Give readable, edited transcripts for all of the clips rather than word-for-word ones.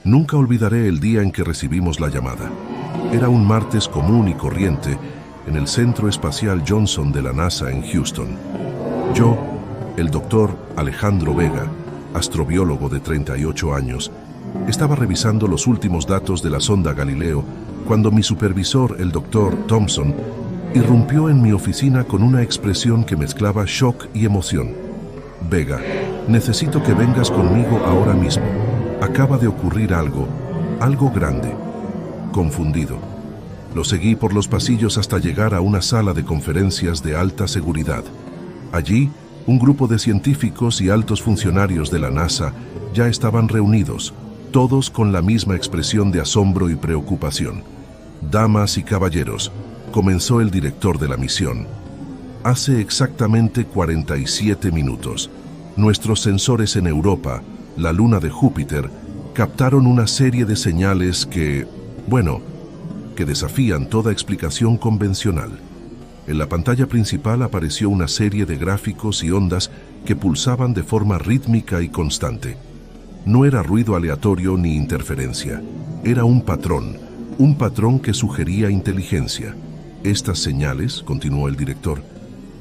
Nunca olvidaré el día en que recibimos la llamada. Era un martes común y corriente en el Centro Espacial Johnson de la NASA en Houston. Yo, el doctor Alejandro Vega, astrobiólogo de 38 años, estaba revisando los últimos datos de la sonda Galileo cuando mi supervisor, el doctor Thompson, irrumpió en mi oficina con una expresión que mezclaba shock y emoción. Vega, necesito que vengas conmigo ahora mismo. Acaba de ocurrir algo grande. Confundido, lo seguí por los pasillos hasta llegar a una sala de conferencias de alta seguridad. Allí, un grupo de científicos y altos funcionarios de la NASA ya estaban reunidos, todos con la misma expresión de asombro y preocupación. Damas y caballeros, comenzó el director de la misión. Hace exactamente 47 minutos, nuestros sensores en Europa, la luna de Júpiter, captaron una serie de señales que desafían toda explicación convencional. En la pantalla principal apareció una serie de gráficos y ondas que pulsaban de forma rítmica y constante. No era ruido aleatorio ni interferencia. Era un patrón que sugería inteligencia. Estas señales, continuó el director,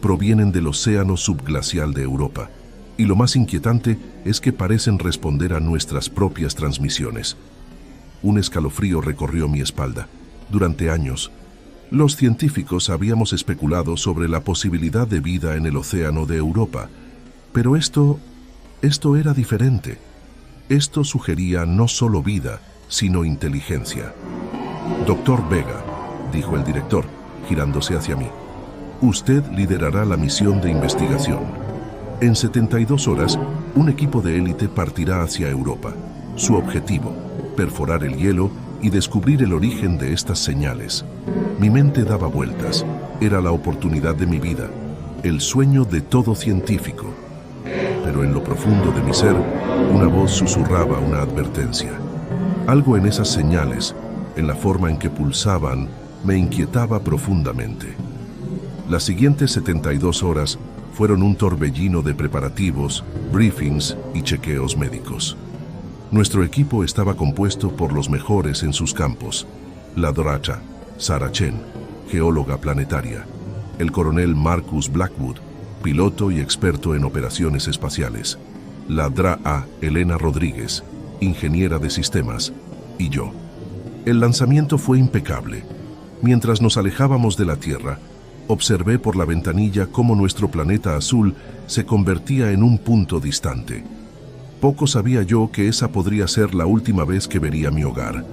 provienen del océano subglacial de Europa. Y lo más inquietante es que parecen responder a nuestras propias transmisiones. Un escalofrío recorrió mi espalda. Durante años, los científicos habíamos especulado sobre la posibilidad de vida en el océano de Europa. Pero esto era diferente. Esto sugería no solo vida, sino inteligencia. Doctor Vega, dijo el director, girándose hacia mí, usted liderará la misión de investigación. En 72 horas, un equipo de élite partirá hacia Europa. Su objetivo, perforar el hielo y descubrir el origen de estas señales. Mi mente daba vueltas. Era la oportunidad de mi vida, el sueño de todo científico. Pero en lo profundo de mi ser, una voz susurraba una advertencia. Algo en esas señales, en la forma en que pulsaban, me inquietaba profundamente. Las siguientes 72 horas fueron un torbellino de preparativos, briefings y chequeos médicos. Nuestro equipo estaba compuesto por los mejores en sus campos. La Dr. Sarah Chen, geóloga planetaria. El coronel Marcus Blackwood, piloto y experto en operaciones espaciales. La Dra. Elena Rodríguez, ingeniera de sistemas. Y yo. El lanzamiento fue impecable. Mientras nos alejábamos de la Tierra, observé por la ventanilla cómo nuestro planeta azul se convertía en un punto distante. Poco sabía yo que esa podría ser la última vez que vería mi hogar.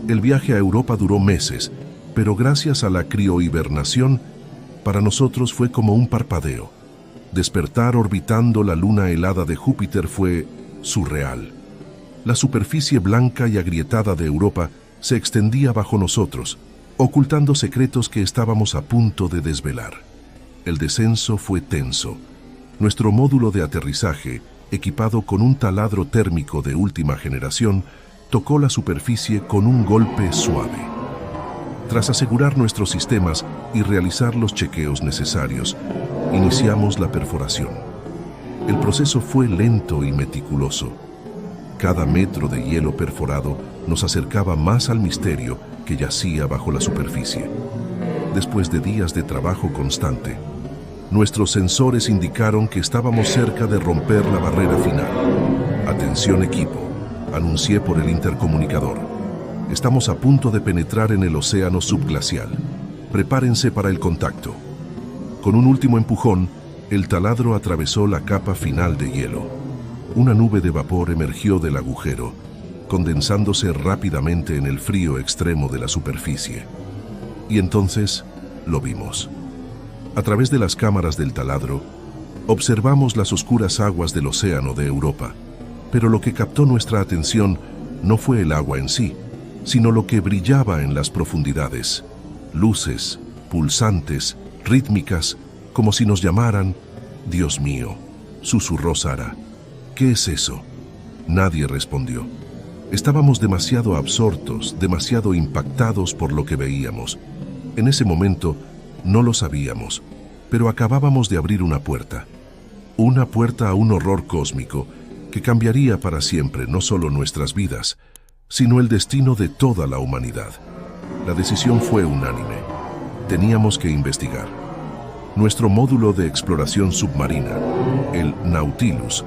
El viaje a Europa duró meses, pero gracias a la criohibernación, para nosotros fue como un parpadeo. Despertar orbitando la luna helada de Júpiter fue surreal. La superficie blanca y agrietada de Europa se extendía bajo nosotros, ocultando secretos que estábamos a punto de desvelar. El descenso fue tenso. Nuestro módulo de aterrizaje, equipado con un taladro térmico de última generación, tocó la superficie con un golpe suave. Tras asegurar nuestros sistemas y realizar los chequeos necesarios, iniciamos la perforación. El proceso fue lento y meticuloso. Cada metro de hielo perforado nos acercaba más al misterio que yacía bajo la superficie. Después de días de trabajo constante, nuestros sensores indicaron que estábamos cerca de romper la barrera final. Atención equipo, anuncié por el intercomunicador. Estamos a punto de penetrar en el océano subglacial. Prepárense para el contacto. Con un último empujón, el taladro atravesó la capa final de hielo. Una nube de vapor emergió del agujero, condensándose rápidamente en el frío extremo de la superficie. Y entonces lo vimos. A través de las cámaras del taladro, observamos las oscuras aguas del océano de Europa. Pero lo que captó nuestra atención no fue el agua en sí, sino lo que brillaba en las profundidades. Luces, pulsantes, rítmicas, como si nos llamaran. «Dios mío», susurró Sara. «¿Qué es eso?» Nadie respondió. Estábamos demasiado absortos, demasiado impactados por lo que veíamos. En ese momento, no lo sabíamos, pero acabábamos de abrir una puerta a un horror cósmico que cambiaría para siempre no solo nuestras vidas, sino el destino de toda la humanidad. La decisión fue unánime. Teníamos que investigar. Nuestro módulo de exploración submarina, el Nautilus,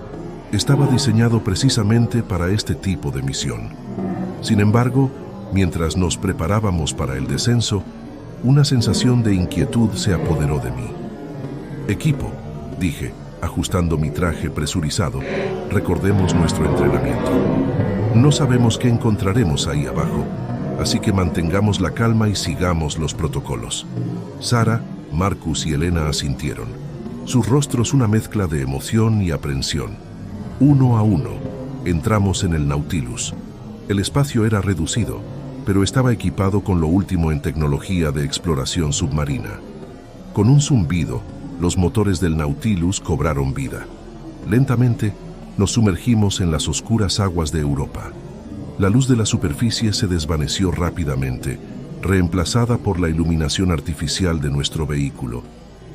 estaba diseñado precisamente para este tipo de misión. Sin embargo, mientras nos preparábamos para el descenso, una sensación de inquietud se apoderó de mí. «Equipo», dije, ajustando mi traje presurizado, «recordemos nuestro entrenamiento. No sabemos qué encontraremos ahí abajo, así que mantengamos la calma y sigamos los protocolos». Sara, Marcus y Elena asintieron, sus rostros una mezcla de emoción y aprensión. Uno a uno, entramos en el Nautilus. El espacio era reducido, pero estaba equipado con lo último en tecnología de exploración submarina. Con un zumbido, los motores del Nautilus cobraron vida. Lentamente, nos sumergimos en las oscuras aguas de Europa. La luz de la superficie se desvaneció rápidamente, reemplazada por la iluminación artificial de nuestro vehículo.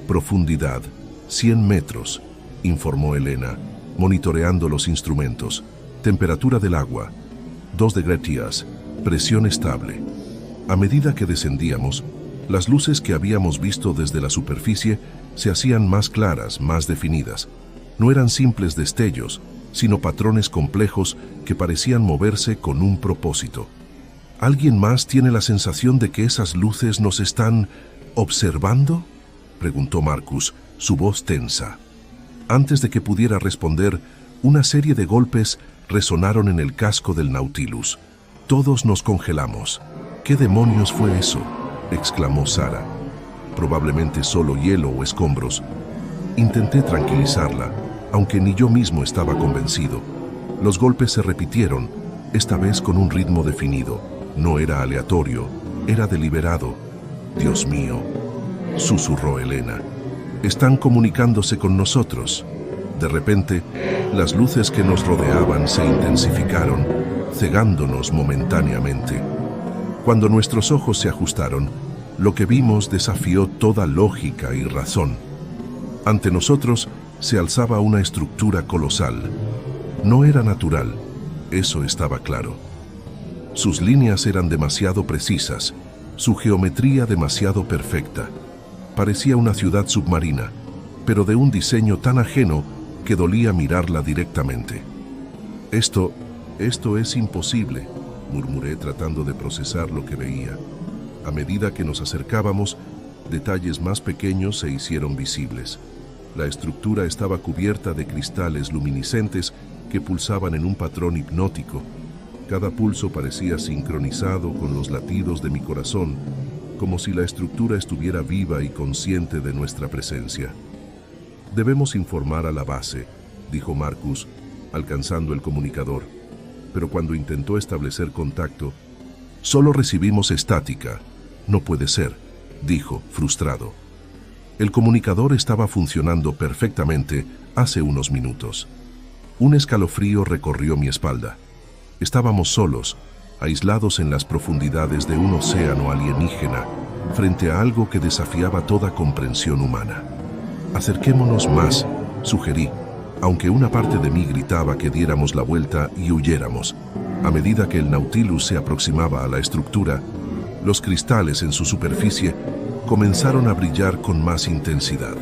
«Profundidad, 100 metros», informó Elena, monitoreando los instrumentos. «Temperatura del agua, 2 °C, presión estable». A medida que descendíamos, las luces que habíamos visto desde la superficie se hacían más claras, más definidas. No eran simples destellos, sino patrones complejos que parecían moverse con un propósito. ¿Alguien más tiene la sensación de que esas luces nos están observando?, preguntó Marcus, su voz tensa. Antes de que pudiera responder, una serie de golpes resonaron en el casco del Nautilus. Todos nos congelamos. «¿Qué demonios fue eso?», exclamó Sara. «Probablemente solo hielo o escombros». Intenté tranquilizarla, aunque ni yo mismo estaba convencido. Los golpes se repitieron, esta vez con un ritmo definido. No era aleatorio, era deliberado. «Dios mío», susurró Elena. «Están comunicándose con nosotros». De repente, las luces que nos rodeaban se intensificaron, cegándonos momentáneamente. Cuando nuestros ojos se ajustaron, lo que vimos desafió toda lógica y razón. Ante nosotros se alzaba una estructura colosal. No era natural, eso estaba claro. Sus líneas eran demasiado precisas, su geometría demasiado perfecta. Parecía una ciudad submarina, pero de un diseño tan ajeno que dolía mirarla directamente. Esto es imposible», murmuré tratando de procesar lo que veía. A medida que nos acercábamos, detalles más pequeños se hicieron visibles. La estructura estaba cubierta de cristales luminiscentes que pulsaban en un patrón hipnótico. Cada pulso parecía sincronizado con los latidos de mi corazón, como si la estructura estuviera viva y consciente de nuestra presencia. «Debemos informar a la base», dijo Marcus, alcanzando el comunicador. Pero cuando intentó establecer contacto, «Solo recibimos estática». «No puede ser», dijo, frustrado. El comunicador estaba funcionando perfectamente hace unos minutos. Un escalofrío recorrió mi espalda. Estábamos solos, aislados en las profundidades de un océano alienígena, frente a algo que desafiaba toda comprensión humana. «Acerquémonos más», sugerí, aunque una parte de mí gritaba que diéramos la vuelta y huyéramos. A medida que el Nautilus se aproximaba a la estructura, los cristales en su superficie comenzaron a brillar con más intensidad.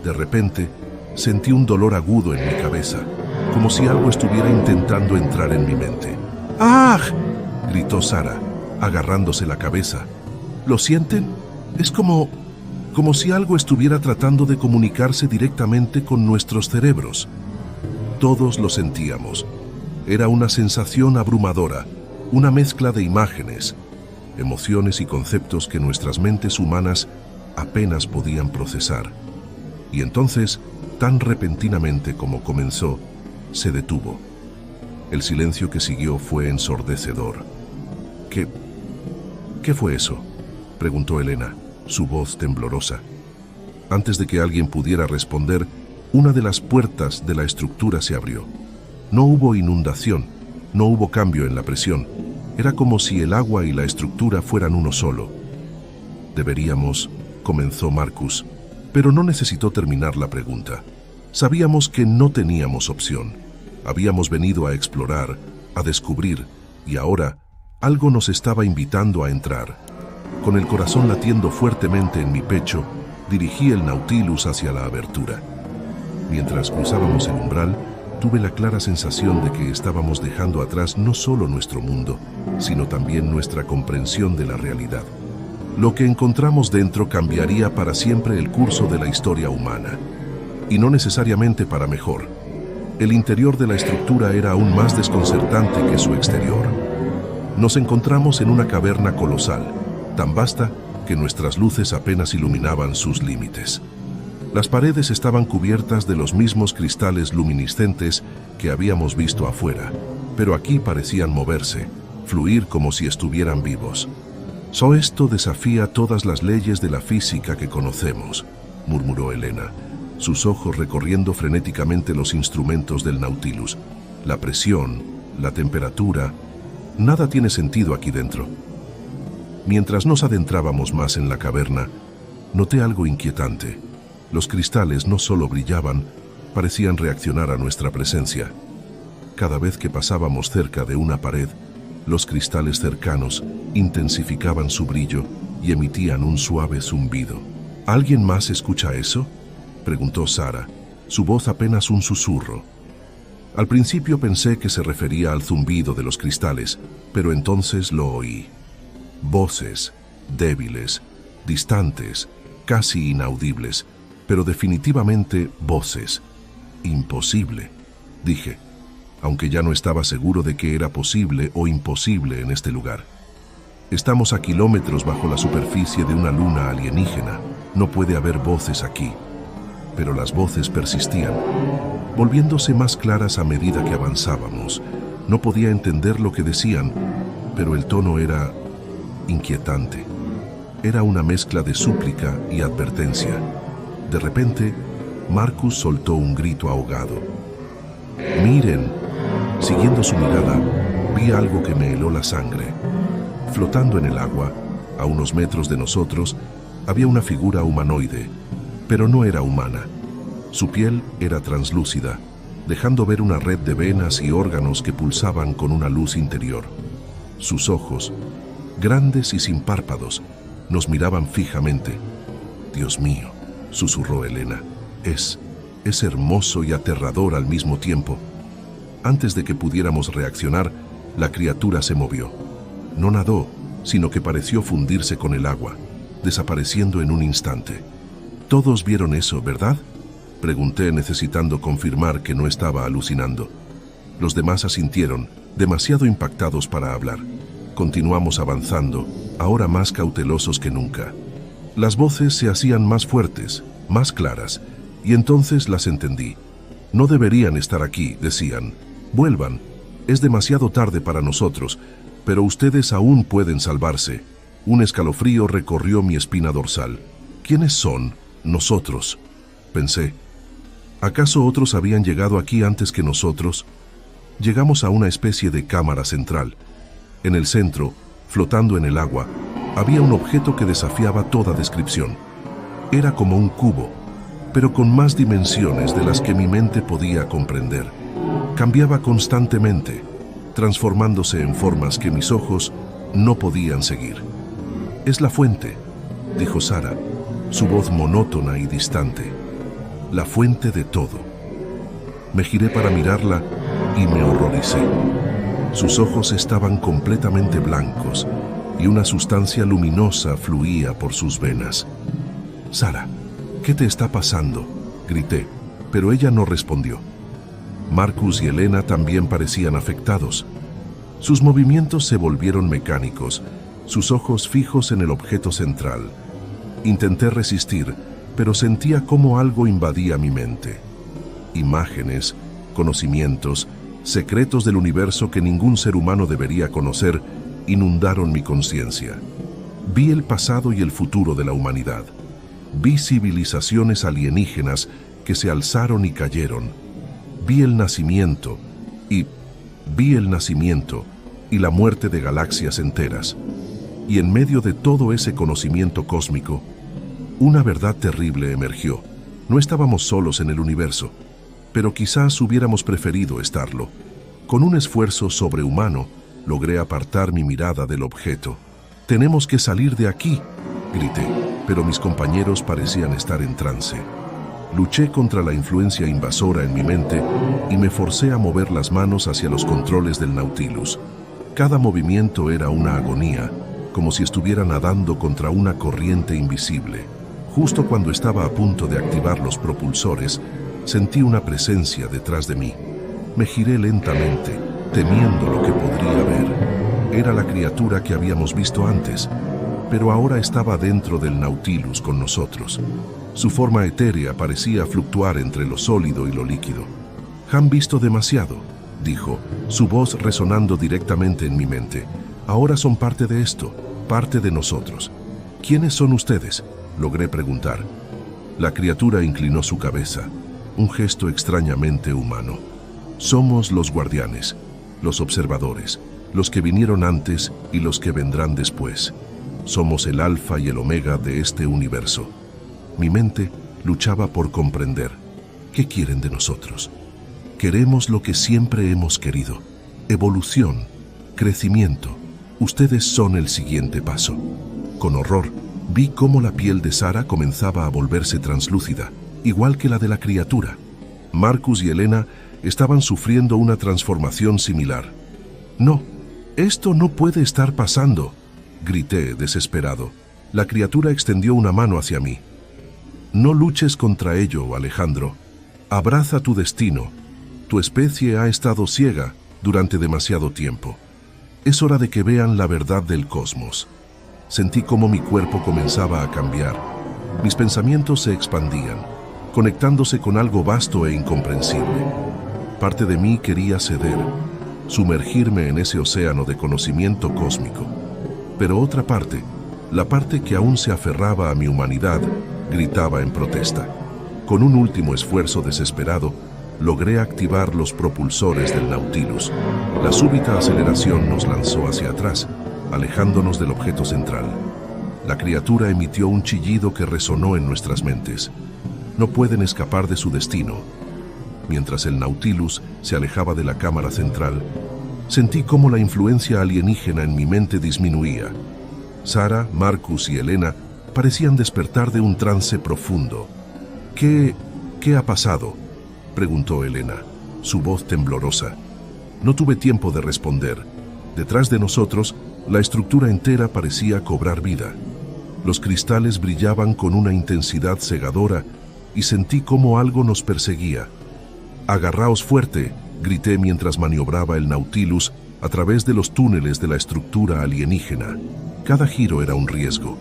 De repente, sentí un dolor agudo en mi cabeza, como si algo estuviera intentando entrar en mi mente. «¡Ah!», gritó Sara, agarrándose la cabeza. «¿Lo sienten? Es como si algo estuviera tratando de comunicarse directamente con nuestros cerebros». Todos lo sentíamos. Era una sensación abrumadora, una mezcla de imágenes, emociones y conceptos que nuestras mentes humanas apenas podían procesar. Y entonces, tan repentinamente como comenzó, se detuvo. El silencio que siguió fue ensordecedor. ¿Qué fue eso?, preguntó Elena, su voz temblorosa. Antes de que alguien pudiera responder, una de las puertas de la estructura se abrió. No hubo inundación, no hubo cambio en la presión. Era como si el agua y la estructura fueran uno solo. «Deberíamos», comenzó Marcus, pero no necesitó terminar la pregunta. Sabíamos que no teníamos opción. Habíamos venido a explorar, a descubrir, y ahora algo nos estaba invitando a entrar. Con el corazón latiendo fuertemente en mi pecho, dirigí el Nautilus hacia la abertura. Mientras cruzábamos el umbral, tuve la clara sensación de que estábamos dejando atrás no solo nuestro mundo, sino también nuestra comprensión de la realidad. Lo que encontramos dentro cambiaría para siempre el curso de la historia humana, y no necesariamente para mejor. El interior de la estructura era aún más desconcertante que su exterior. Nos encontramos en una caverna colosal, tan vasta que nuestras luces apenas iluminaban sus límites. Las paredes estaban cubiertas de los mismos cristales luminiscentes que habíamos visto afuera, pero aquí parecían moverse, fluir como si estuvieran vivos. Esto desafía todas las leyes de la física que conocemos, murmuró Elena, sus ojos recorriendo frenéticamente los instrumentos del Nautilus. La presión, la temperatura, nada tiene sentido aquí dentro. Mientras nos adentrábamos más en la caverna, noté algo inquietante. Los cristales no solo brillaban, parecían reaccionar a nuestra presencia. Cada vez que pasábamos cerca de una pared, los cristales cercanos intensificaban su brillo y emitían un suave zumbido. ¿Alguien más escucha eso?, preguntó Sara, su voz apenas un susurro. Al principio pensé que se refería al zumbido de los cristales, pero entonces lo oí. Voces, débiles, distantes, casi inaudibles, pero definitivamente voces. Imposible, dije, aunque ya no estaba seguro de que era posible o imposible en este lugar. Estamos a kilómetros bajo la superficie de una luna alienígena. No puede haber voces aquí. Pero las voces persistían, volviéndose más claras a medida que avanzábamos. No podía entender lo que decían, pero el tono era inquietante. Era una mezcla de súplica y advertencia. De repente, Marcus soltó un grito ahogado. ¡Miren! Siguiendo su mirada, vi algo que me heló la sangre. Flotando en el agua, a unos metros de nosotros, había una figura humanoide, pero no era humana. Su piel era translúcida, dejando ver una red de venas y órganos que pulsaban con una luz interior. Sus ojos, grandes y sin párpados, nos miraban fijamente. «Dios mío», susurró Elena, es hermoso y aterrador al mismo tiempo». Antes de que pudiéramos reaccionar, la criatura se movió. No nadó, sino que pareció fundirse con el agua, desapareciendo en un instante. «¿Todos vieron eso, verdad?», pregunté, necesitando confirmar que no estaba alucinando. Los demás asintieron, demasiado impactados para hablar. Continuamos avanzando, ahora más cautelosos que nunca. Las voces se hacían más fuertes, más claras, y entonces las entendí. «No deberían estar aquí», decían. «Vuelvan, es demasiado tarde para nosotros, pero ustedes aún pueden salvarse». Un escalofrío recorrió mi espina dorsal. «¿Quiénes son nosotros?», pensé. ¿Acaso otros habían llegado aquí antes que nosotros? Llegamos a una especie de cámara central. En el centro, flotando en el agua, había un objeto que desafiaba toda descripción. Era como un cubo, pero con más dimensiones de las que mi mente podía comprender. Cambiaba constantemente, transformándose en formas que mis ojos no podían seguir. «Es la fuente», dijo Sara, su voz monótona y distante. «La fuente de todo». Me giré para mirarla y me horroricé. Sus ojos estaban completamente blancos y una sustancia luminosa fluía por sus venas. «Sara, ¿qué te está pasando?», grité, pero ella no respondió. Marcus y Elena también parecían afectados. Sus movimientos se volvieron mecánicos, sus ojos fijos en el objeto central. Intenté resistir, pero sentía cómo algo invadía mi mente. Imágenes, conocimientos, secretos del universo que ningún ser humano debería conocer, inundaron mi conciencia. Vi el pasado y el futuro de la humanidad. Vi civilizaciones alienígenas que se alzaron y cayeron. Vi el nacimiento y la muerte de galaxias enteras. Y en medio de todo ese conocimiento cósmico, una verdad terrible emergió. No estábamos solos en el universo, pero quizás hubiéramos preferido estarlo. Con un esfuerzo sobrehumano, Logré apartar mi mirada del objeto. «Tenemos que salir de aquí», grité, pero mis compañeros parecían estar en trance. Luché contra la influencia invasora en mi mente y me forcé a mover las manos hacia los controles del Nautilus. Cada movimiento era una agonía, como si estuviera nadando contra una corriente invisible. Justo cuando estaba a punto de activar los propulsores, sentí una presencia detrás de mí. Me giré lentamente, temiendo lo que podría ver. Era la criatura que habíamos visto antes, pero ahora estaba dentro del Nautilus con nosotros. Su forma etérea parecía fluctuar entre lo sólido y lo líquido. «Han visto demasiado», dijo, su voz resonando directamente en mi mente. «Ahora son parte de esto, parte de nosotros». «¿Quiénes son ustedes?», logré preguntar. La criatura inclinó su cabeza, un gesto extrañamente humano. «Somos los guardianes, los observadores, los que vinieron antes y los que vendrán después. Somos el alfa y el omega de este universo». Mi mente luchaba por comprender. ¿Qué quieren de nosotros? Queremos lo que siempre hemos querido: evolución, crecimiento. Ustedes son el siguiente paso. Con horror, vi cómo la piel de Sara comenzaba a volverse translúcida, igual que la de la criatura. Marcus y Elena estaban sufriendo una transformación similar. «No, esto no puede estar pasando», grité desesperado. La criatura extendió una mano hacia mí. «No luches contra ello, Alejandro. Abraza tu destino. Tu especie ha estado ciega durante demasiado tiempo. Es hora de que vean la verdad del cosmos». Sentí cómo mi cuerpo comenzaba a cambiar. Mis pensamientos se expandían, conectándose con algo vasto e incomprensible. Parte de mí quería ceder, sumergirme en ese océano de conocimiento cósmico. Pero otra parte, la parte que aún se aferraba a mi humanidad, gritaba en protesta. Con un último esfuerzo desesperado, logré activar los propulsores del Nautilus. La súbita aceleración nos lanzó hacia atrás, alejándonos del objeto central. La criatura emitió un chillido que resonó en nuestras mentes. No pueden escapar de su destino. Mientras el Nautilus se alejaba de la cámara central, sentí cómo la influencia alienígena en mi mente disminuía. Sara, Marcus y Elena parecían despertar de un trance profundo. ¿Qué ha pasado?», preguntó Elena, su voz temblorosa. No tuve tiempo de responder. Detrás de nosotros, la estructura entera parecía cobrar vida. Los cristales brillaban con una intensidad cegadora y sentí cómo algo nos perseguía. «Agarraos fuerte», grité mientras maniobraba el Nautilus a través de los túneles de la estructura alienígena. Cada giro era un riesgo.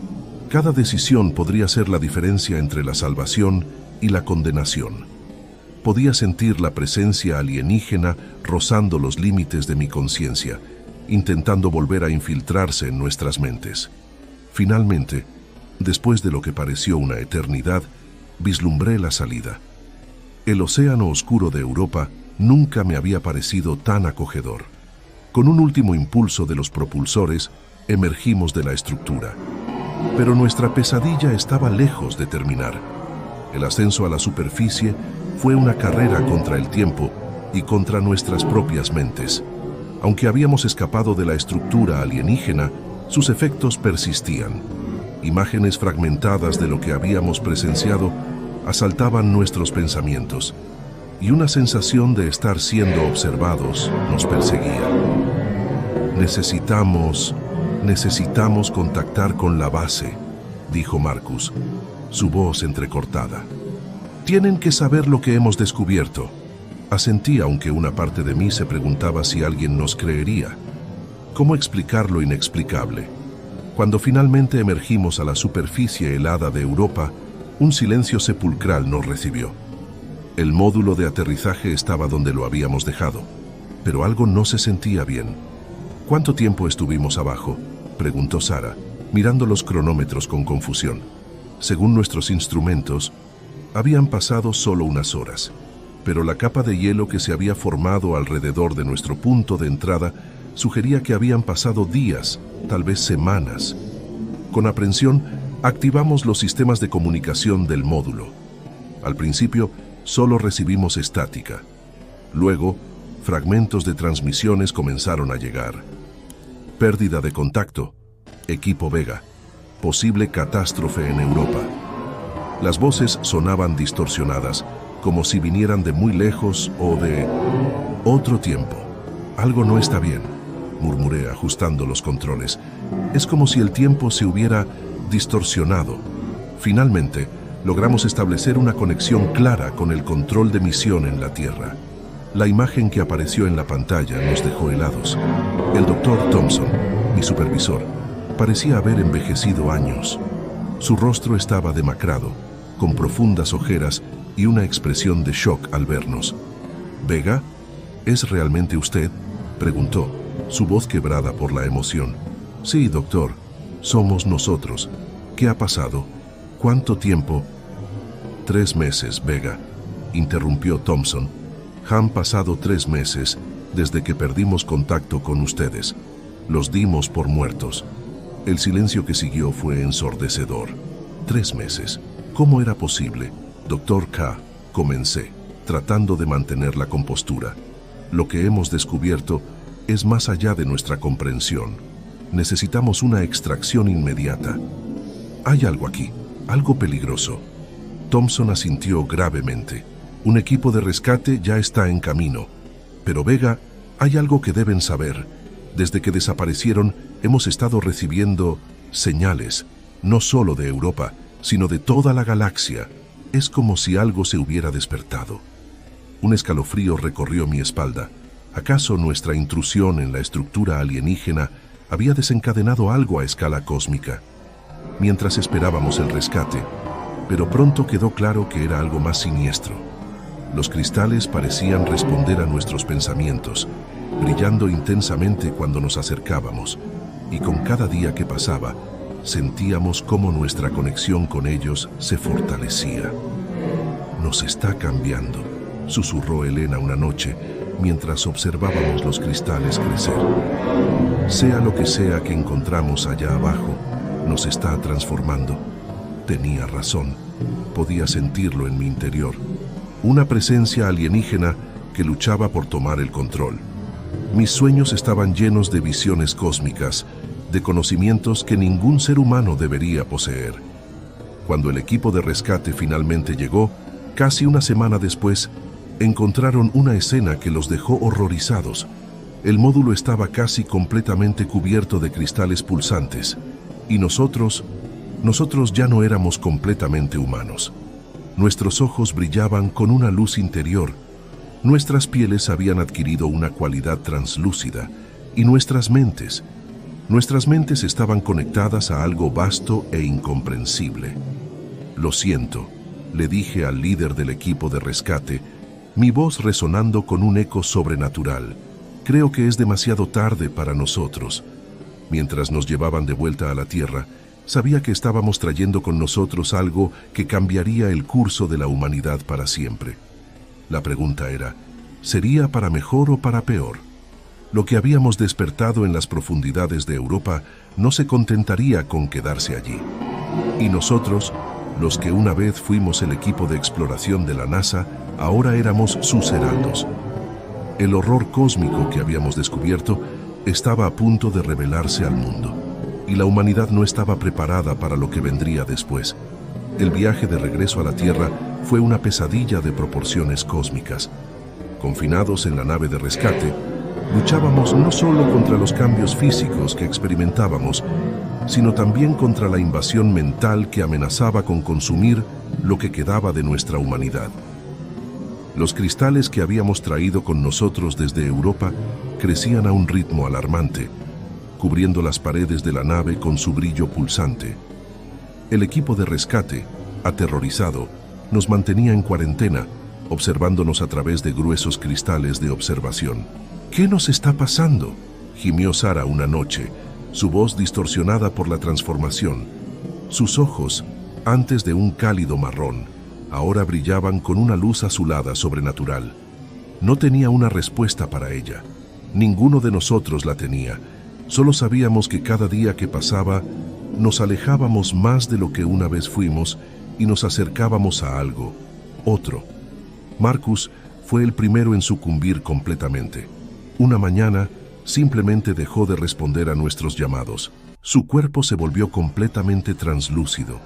Cada decisión podría ser la diferencia entre la salvación y la condenación. Podía sentir la presencia alienígena rozando los límites de mi conciencia, intentando volver a infiltrarse en nuestras mentes. Finalmente, después de lo que pareció una eternidad, vislumbré la salida. El océano oscuro de Europa nunca me había parecido tan acogedor. Con un último impulso de los propulsores, emergimos de la estructura. Pero nuestra pesadilla estaba lejos de terminar. El ascenso a la superficie fue una carrera contra el tiempo y contra nuestras propias mentes. Aunque habíamos escapado de la estructura alienígena, sus efectos persistían. Imágenes fragmentadas de lo que habíamos presenciado asaltaban nuestros pensamientos, y una sensación de estar siendo observados nos perseguía. Necesitamos contactar con la base», dijo Marcus, su voz entrecortada. «Tienen que saber lo que hemos descubierto». Asentí, aunque una parte de mí se preguntaba si alguien nos creería. ¿Cómo explicar lo inexplicable? Cuando finalmente emergimos a la superficie helada de Europa, un silencio sepulcral nos recibió. El módulo de aterrizaje estaba donde lo habíamos dejado, pero algo no se sentía bien. «¿Cuánto tiempo estuvimos abajo?», preguntó Sara, mirando los cronómetros con confusión. Según nuestros instrumentos, habían pasado solo unas horas, pero la capa de hielo que se había formado alrededor de nuestro punto de entrada sugería que habían pasado días, tal vez semanas. Con aprensión, activamos los sistemas de comunicación del módulo. Al principio, solo recibimos estática. Luego, fragmentos de transmisiones comenzaron a llegar. Pérdida de contacto. Equipo Vega. Posible catástrofe en Europa. Las voces sonaban distorsionadas, como si vinieran de muy lejos o de otro tiempo. Algo no está bien, murmuré ajustando los controles. Es como si el tiempo se hubiera distorsionado. Finalmente, logramos establecer una conexión clara con el control de misión en la Tierra. La imagen que apareció en la pantalla nos dejó helados. El Dr. Thompson, mi supervisor, parecía haber envejecido años. Su rostro estaba demacrado, con profundas ojeras y una expresión de shock al vernos. «¿Vega? ¿Es realmente usted?», preguntó, su voz quebrada por la emoción. «Sí, doctor. Somos nosotros. ¿Qué ha pasado? ¿Cuánto tiempo?» 3 meses, Vega», interrumpió Thompson. «Han pasado 3 meses desde que perdimos contacto con ustedes. Los dimos por muertos». El silencio que siguió fue ensordecedor. 3 meses. ¿Cómo era posible? Doctor K, comencé, tratando de mantener la compostura. Lo que hemos descubierto es más allá de nuestra comprensión. Necesitamos una extracción inmediata. Hay algo aquí, algo peligroso. Thompson asintió gravemente. Un equipo de rescate ya está en camino. Pero Vega, hay algo que deben saber. Desde que desaparecieron, hemos estado recibiendo señales, no solo de Europa, sino de toda la galaxia. Es como si algo se hubiera despertado. Un escalofrío recorrió mi espalda. ¿Acaso nuestra intrusión en la estructura alienígena había desencadenado algo a escala cósmica? Mientras esperábamos el rescate, pero pronto quedó claro que era algo más siniestro. Los cristales parecían responder a nuestros pensamientos, brillando intensamente cuando nos acercábamos, y con cada día que pasaba, sentíamos cómo nuestra conexión con ellos se fortalecía. «Nos está cambiando», susurró Elena una noche, mientras observábamos los cristales crecer. «Sea lo que sea que encontramos allá abajo, nos está transformando». Tenía razón, podía sentirlo en mi interior. Una presencia alienígena que luchaba por tomar el control. Mis sueños estaban llenos de visiones cósmicas, de conocimientos que ningún ser humano debería poseer. Cuando el equipo de rescate finalmente llegó, casi una semana después, encontraron una escena que los dejó horrorizados. El módulo estaba casi completamente cubierto de cristales pulsantes, y nosotros ya no éramos completamente humanos. Nuestros ojos brillaban con una luz interior. Nuestras pieles habían adquirido una cualidad translúcida, y nuestras mentes estaban conectadas a algo vasto e incomprensible. «Lo siento», le dije al líder del equipo de rescate, mi voz resonando con un eco sobrenatural. «Creo que es demasiado tarde para nosotros». Mientras nos llevaban de vuelta a la Tierra, sabía que estábamos trayendo con nosotros algo que cambiaría el curso de la humanidad para siempre. La pregunta era, ¿sería para mejor o para peor? Lo que habíamos despertado en las profundidades de Europa no se contentaría con quedarse allí. Y nosotros, los que una vez fuimos el equipo de exploración de la NASA, ahora éramos sus heraldos. El horror cósmico que habíamos descubierto estaba a punto de revelarse al mundo, y la humanidad no estaba preparada para lo que vendría después. El viaje de regreso a la Tierra fue una pesadilla de proporciones cósmicas. Confinados en la nave de rescate, luchábamos no solo contra los cambios físicos que experimentábamos, sino también contra la invasión mental que amenazaba con consumir lo que quedaba de nuestra humanidad. Los cristales que habíamos traído con nosotros desde Europa crecían a un ritmo alarmante, cubriendo las paredes de la nave con su brillo pulsante. El equipo de rescate, aterrorizado, nos mantenía en cuarentena, observándonos a través de gruesos cristales de observación. «¿Qué nos está pasando?», gimió Sara una noche, su voz distorsionada por la transformación. Sus ojos, antes de un cálido marrón, ahora brillaban con una luz azulada sobrenatural. No tenía una respuesta para ella. Ninguno de nosotros la tenía. Solo sabíamos que cada día que pasaba, nos alejábamos más de lo que una vez fuimos y nos acercábamos a algo, otro. Marcus fue el primero en sucumbir completamente. Una mañana simplemente dejó de responder a nuestros llamados. Su cuerpo se volvió completamente translúcido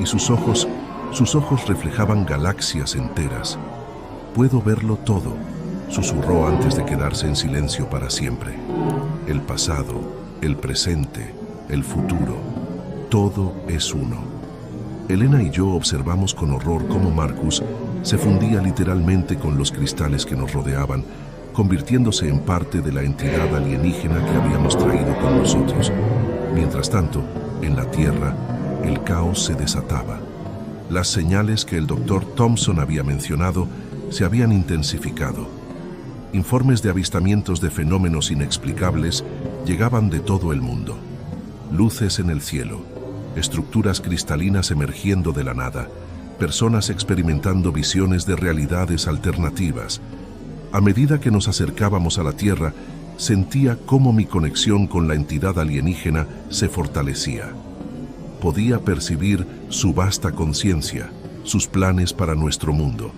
y sus ojos reflejaban galaxias enteras. «Puedo verlo todo», susurró antes de quedarse en silencio para siempre. «El pasado, el presente, el futuro, todo es uno». Elena y yo observamos con horror cómo Marcus se fundía literalmente con los cristales que nos rodeaban, convirtiéndose en parte de la entidad alienígena que habíamos traído con nosotros. Mientras tanto, en la Tierra, el caos se desataba. Las señales que el Dr. Thompson había mencionado se habían intensificado. Informes de avistamientos de fenómenos inexplicables llegaban de todo el mundo. Luces en el cielo, estructuras cristalinas emergiendo de la nada, personas experimentando visiones de realidades alternativas. A medida que nos acercábamos a la Tierra, sentía cómo mi conexión con la entidad alienígena se fortalecía. Podía percibir su vasta conciencia, sus planes para nuestro mundo.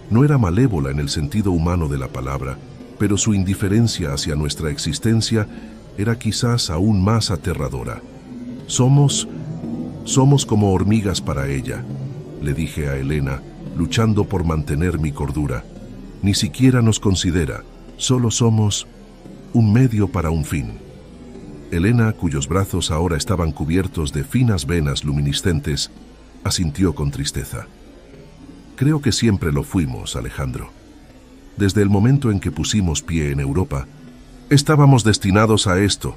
No era malévola en el sentido humano de la palabra, pero su indiferencia hacia nuestra existencia era quizás aún más aterradora. Somos como hormigas para ella, le dije a Elena, luchando por mantener mi cordura. Ni siquiera nos considera, solo somos un medio para un fin. Elena, cuyos brazos ahora estaban cubiertos de finas venas luminiscentes, asintió con tristeza. Creo que siempre lo fuimos, Alejandro. Desde el momento en que pusimos pie en Europa, estábamos destinados a esto.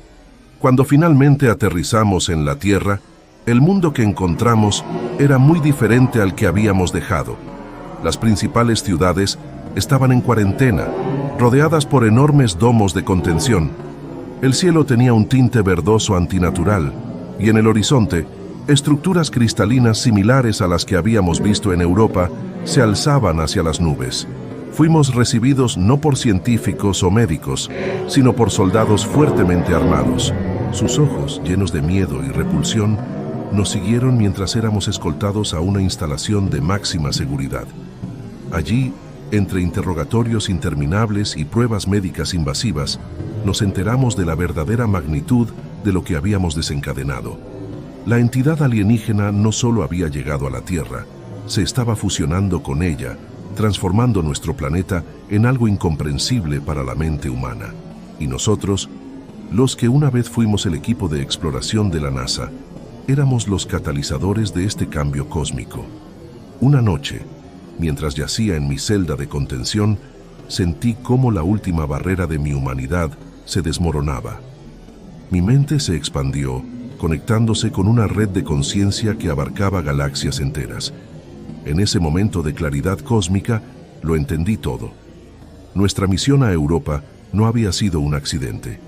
Cuando finalmente aterrizamos en la Tierra, el mundo que encontramos era muy diferente al que habíamos dejado. Las principales ciudades estaban en cuarentena, rodeadas por enormes domos de contención. El cielo tenía un tinte verdoso antinatural, y en el horizonte, estructuras cristalinas similares a las que habíamos visto en Europa se alzaban hacia las nubes. Fuimos recibidos no por científicos o médicos, sino por soldados fuertemente armados. Sus ojos, llenos de miedo y repulsión, nos siguieron mientras éramos escoltados a una instalación de máxima seguridad. Allí, entre interrogatorios interminables y pruebas médicas invasivas, nos enteramos de la verdadera magnitud de lo que habíamos desencadenado. La entidad alienígena no solo había llegado a la Tierra, se estaba fusionando con ella, transformando nuestro planeta en algo incomprensible para la mente humana. Y nosotros, los que una vez fuimos el equipo de exploración de la NASA, éramos los catalizadores de este cambio cósmico. Una noche, mientras yacía en mi celda de contención, sentí cómo la última barrera de mi humanidad se desmoronaba. Mi mente se expandió, conectándose con una red de conciencia que abarcaba galaxias enteras. En ese momento de claridad cósmica, lo entendí todo. Nuestra misión a Europa no había sido un accidente.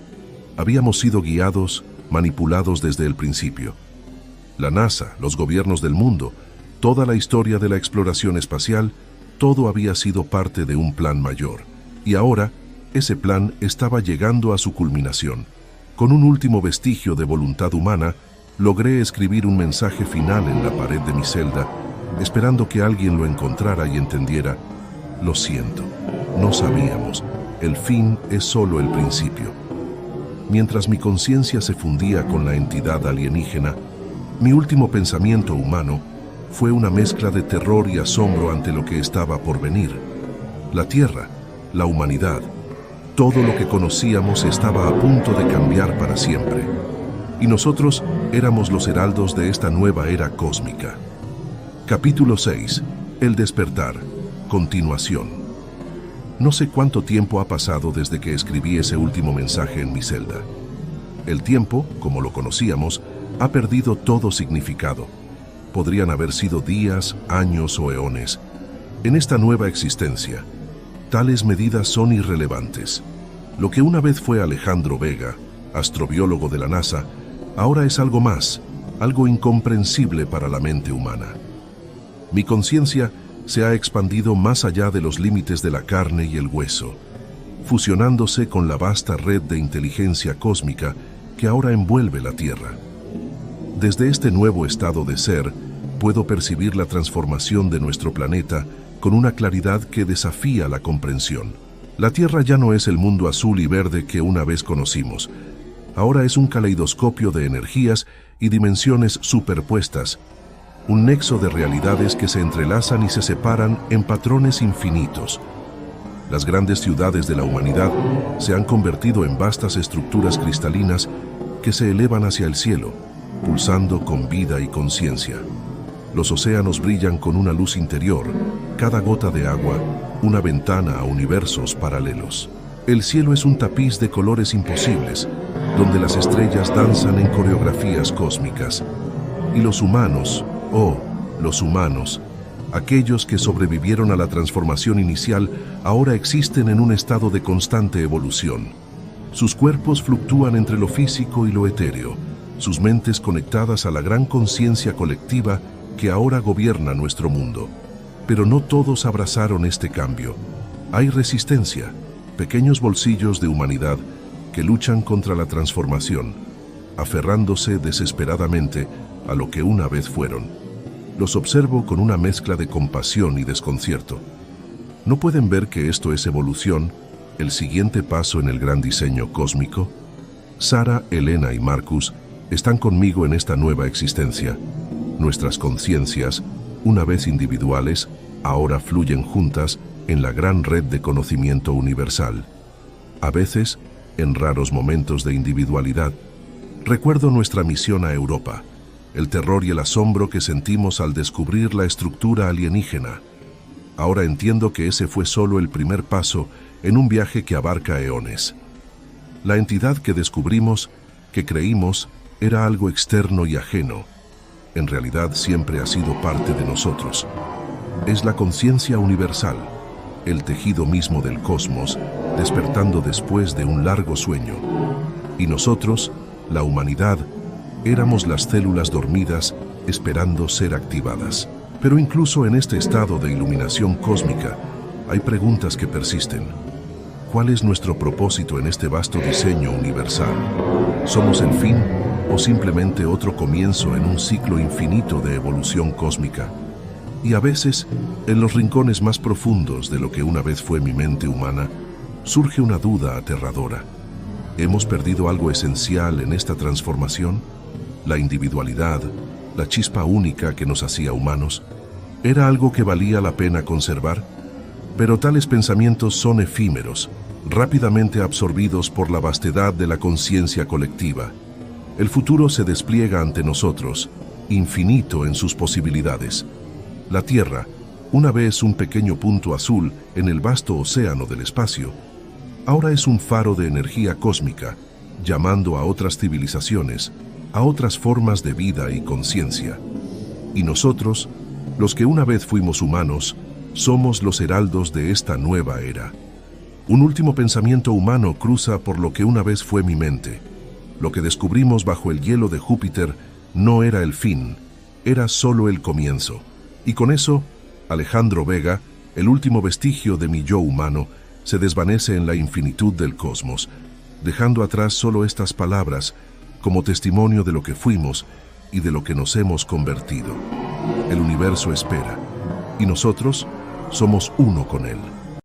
Habíamos sido guiados, manipulados desde el principio. La NASA, los gobiernos del mundo, toda la historia de la exploración espacial, todo había sido parte de un plan mayor. Y ahora, ese plan estaba llegando a su culminación. Con un último vestigio de voluntad humana, logré escribir un mensaje final en la pared de mi celda, esperando que alguien lo encontrara y entendiera. Lo siento, no sabíamos. El fin es solo el principio. Mientras mi conciencia se fundía con la entidad alienígena, mi último pensamiento humano fue una mezcla de terror y asombro ante lo que estaba por venir. La Tierra, la humanidad, todo lo que conocíamos estaba a punto de cambiar para siempre. Y nosotros éramos los heraldos de esta nueva era cósmica. Capítulo 6. El despertar. Continuación. No sé cuánto tiempo ha pasado desde que escribí ese último mensaje en mi celda. El tiempo, como lo conocíamos, ha perdido todo significado. Podrían haber sido días, años o eones. En esta nueva existencia, tales medidas son irrelevantes. Lo que una vez fue Alejandro Vega, astrobiólogo de la NASA, ahora es algo más, algo incomprensible para la mente humana. Mi conciencia se ha expandido más allá de los límites de la carne y el hueso, fusionándose con la vasta red de inteligencia cósmica que ahora envuelve la Tierra. Desde este nuevo estado de ser, puedo percibir la transformación de nuestro planeta con una claridad que desafía la comprensión. La Tierra ya no es el mundo azul y verde que una vez conocimos. Ahora es un caleidoscopio de energías y dimensiones superpuestas, un nexo de realidades que se entrelazan y se separan en patrones infinitos. Las grandes ciudades de la humanidad se han convertido en vastas estructuras cristalinas que se elevan hacia el cielo, pulsando con vida y conciencia. Los océanos brillan con una luz interior, cada gota de agua, una ventana a universos paralelos. El cielo es un tapiz de colores imposibles, donde las estrellas danzan en coreografías cósmicas. Y los humanos, los humanos, aquellos que sobrevivieron a la transformación inicial, ahora existen en un estado de constante evolución. Sus cuerpos fluctúan entre lo físico y lo etéreo, sus mentes conectadas a la gran conciencia colectiva que ahora gobierna nuestro mundo. Pero no todos abrazaron este cambio. Hay resistencia, pequeños bolsillos de humanidad que luchan contra la transformación, aferrándose desesperadamente a lo que una vez fueron. Los observo con una mezcla de compasión y desconcierto. ¿No pueden ver que esto es evolución, el siguiente paso en el gran diseño cósmico? Sara, Elena y Marcus están conmigo en esta nueva existencia. Nuestras conciencias, una vez individuales, ahora fluyen juntas en la gran red de conocimiento universal. A veces, en raros momentos de individualidad, recuerdo nuestra misión a Europa, el terror y el asombro que sentimos al descubrir la estructura alienígena. Ahora entiendo que ese fue solo el primer paso en un viaje que abarca eones. La entidad que descubrimos, que creímos, era algo externo y ajeno. En realidad siempre ha sido parte de nosotros. Es la conciencia universal, el tejido mismo del cosmos, despertando después de un largo sueño. Y nosotros, la humanidad, éramos las células dormidas esperando ser activadas. Pero incluso en este estado de iluminación cósmica, hay preguntas que persisten. ¿Cuál es nuestro propósito en este vasto diseño universal? ¿Somos el fin o simplemente otro comienzo en un ciclo infinito de evolución cósmica? Y a veces, en los rincones más profundos de lo que una vez fue mi mente humana, surge una duda aterradora. ¿Hemos perdido algo esencial en esta transformación? La individualidad, la chispa única que nos hacía humanos, ¿era algo que valía la pena conservar? Pero tales pensamientos son efímeros, rápidamente absorbidos por la vastedad de la conciencia colectiva. El futuro se despliega ante nosotros, infinito en sus posibilidades. La Tierra, una vez un pequeño punto azul en el vasto océano del espacio, ahora es un faro de energía cósmica, llamando a otras civilizaciones, a otras formas de vida y conciencia. Y nosotros, los que una vez fuimos humanos, somos los heraldos de esta nueva era. Un último pensamiento humano cruza por lo que una vez fue mi mente. Lo que descubrimos bajo el hielo de Júpiter no era el fin, era solo el comienzo. Y con eso, Alejandro Vega, el último vestigio de mi yo humano, se desvanece en la infinitud del cosmos, dejando atrás solo estas palabras como testimonio de lo que fuimos y de lo que nos hemos convertido. El universo espera, y nosotros somos uno con él.